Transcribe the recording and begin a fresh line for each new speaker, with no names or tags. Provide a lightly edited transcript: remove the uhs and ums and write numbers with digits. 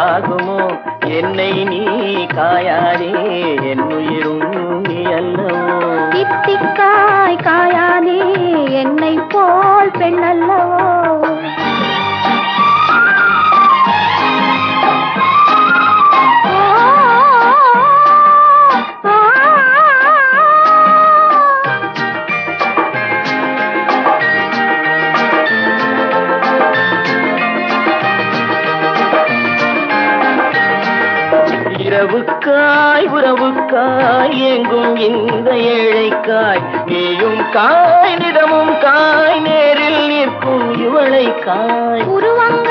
ஆகுமோ என்னை நீ காயாதே என்னுயிரும் நீ அல்லவோ
தித்திக்காய் காயாதே என்னை போல் பெண் அல்லவோ
இரவுக்காய் உறவுக்காய் எங்கும் இந்த ஏழைக்காய் நீயும் காய் நிதமும் காய் நேரில் நிற்கும் இவளை காய்
உருவங்கள்